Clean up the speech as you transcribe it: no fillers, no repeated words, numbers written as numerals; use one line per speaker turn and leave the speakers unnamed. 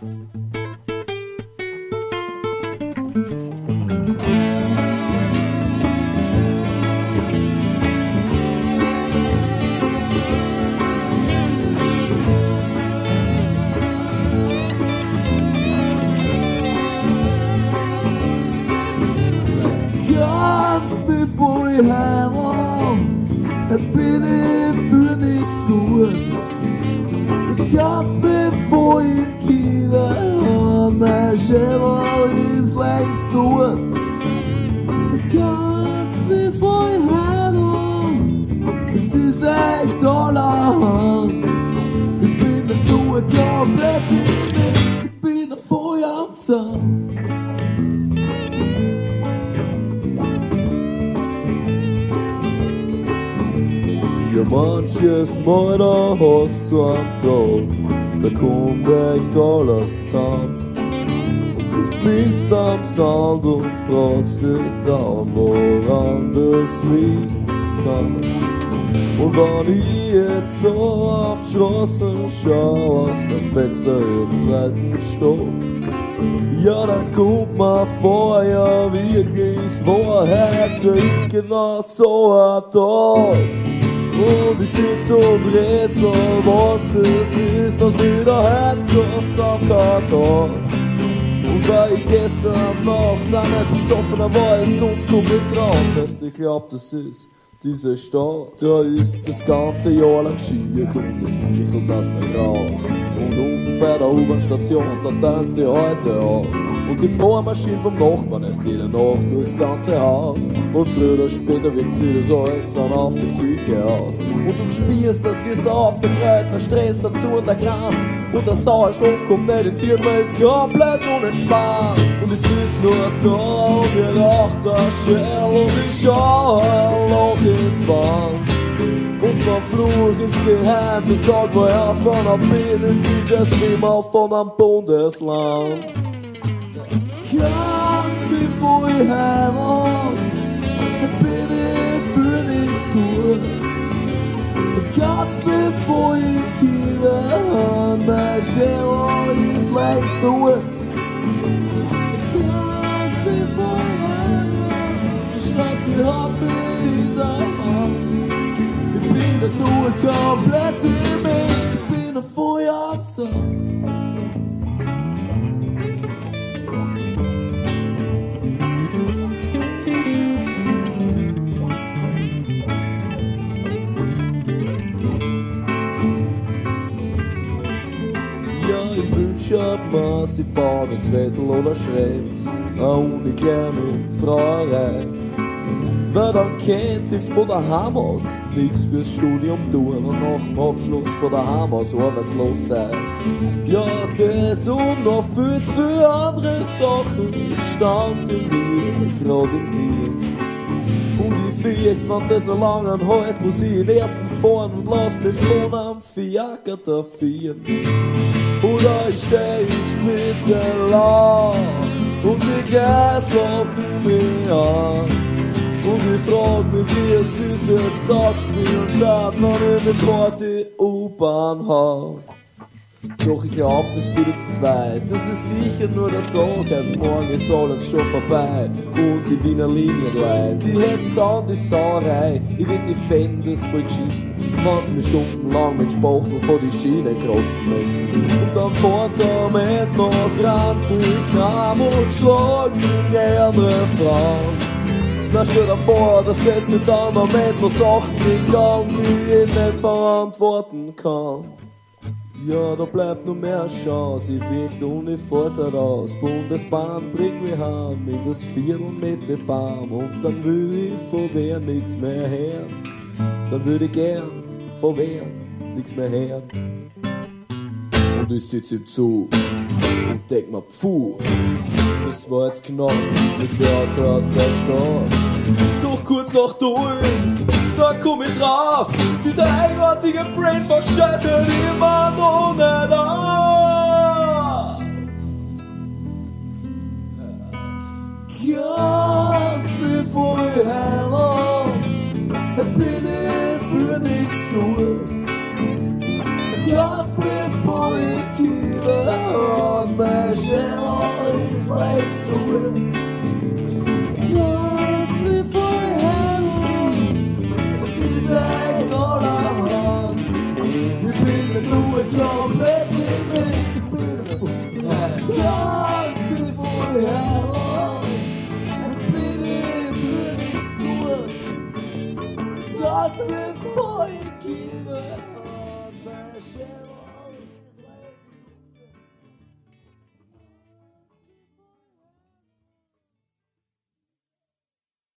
Ganz bevor ich heim bin ich für nix gut. Und ganz bevor ich Kiewer, mein Schädel ist längst tot. Und ganz bevor ich heim, es ist echt allerhand. Ich bin nicht nur komplett in mich, ich bin ein Feuer und Sand. Ja, manches Mal da hast du einen Tag, da kommt echt alles zusammen. Du bist am Sand und fragst dich dann, woran das liegen kann. Und wenn ich jetzt so auf die Straßen schau, aus meinem Fenster im zweiten Stock, ja, dann kommt mir vor, ja wirklich, wo heute ist genau so ein Tag. Und ich sitz und rätsel, was das ist, was mir der Herz so zusammengehört hat. Und weil ich gestern Nacht auch nicht besoffener war, sonst komm ich drauf, weißt, ich glaub, das ist diese Stadt. Da ist das ganze Jahr lang schier und es michelt, dass der graust. Und unten bei der U-Bahn-Station, da tanzt die heute aus. Und die Bohrmaschine vom Nachbarn ist jede Nacht durchs ganze Haus. Und früher oder später wirkt sie das alles dann auf die Psyche aus. Und du spürst, das wirst du aufgegräht, der Stress dazu und der Grant. Und der Sauerstoff kommt nicht ins Hirn, weil es komplett unentspannt. Und ich sitz nur da und mir raucht der Schell und ich schau Loch in die Wand. Und verfluch ins Geheim den Tag, wo ich ausgewandert bin in dieses Rimmel von einem Bundesland. Ganz bevor ich heim bin ich für nix gut. Und ganz bevor ich Kiewer, mein Schädel ist längst tot. Und ganz bevor ich heim die Stadt, sie hat mich in der Hand. Ich bin nicht nur komplett im Weg, ich bin ein Feuer am Sand. Ich hab mir, sie bauen ins Vettel oder Schrems, eine Uni klein und Brauerei. Weil dann kennt ich von daheim aus nix fürs Studium tun und nach dem Abschluss von daheim aus arbeitslos sein. Ja, das und noch viel andere Sachen stauen's in mir, grad im Hirn. Und ich fürcht, wenn das so lang anhält, muss ich in den ersten fahren und lass mich von einem Fiaker dafieren. Oder ich steh in Splitterlau und die Gleis lachen mich an. Und ich frag mich, wie es ist, jetzt sagst du mir und dat, wenn ich mich vor die U-Bahn hau. Doch ich glaub, das führt jetzt zwei, das ist sicher nur der Tag, heute Morgen ist alles schon vorbei. Und die Wiener Linie gleich, die hätten dann die Sauerei. Ich werd die Fenders voll geschissen, wenn's mich stundenlang mit Spachtel vor die Schiene kratzen müssen. Und dann fahren sie am Ende noch grantig heim und schlagen die andere Frauen. Na stell dir vor, da setzt sich dann am Ende noch Sachen in Gang, die ich nicht verantworten kann. Ja, da bleibt nur mehr Chance, ich fürchte und ich fahrt aus. Bundesbahn bringt mich heim in das Viertel mit dem Baum. Und dann will ich von wer nix mehr hören. Dann würde ich gern von wer nix mehr hören. Und ich sitz im Zug und denk mir, pfuh, das war jetzt knapp, nix mehr aus der Stadt. Doch kurz nach durch, da komm ich drauf, dieser eigenartige Brainfuck-Scheiß hört immer noch nicht auf. Ganz bevor ich heim bin ich für nix gut. Ganz bevor ich Kiewer, med sjela i sleipstol. Glass vi får i hendene, synes jeg tar deg hånd. Vi begynner noe kommet til meg. Et glass vi får i hendene, et billig full i skoet. Glass vi får i kivet med sjela.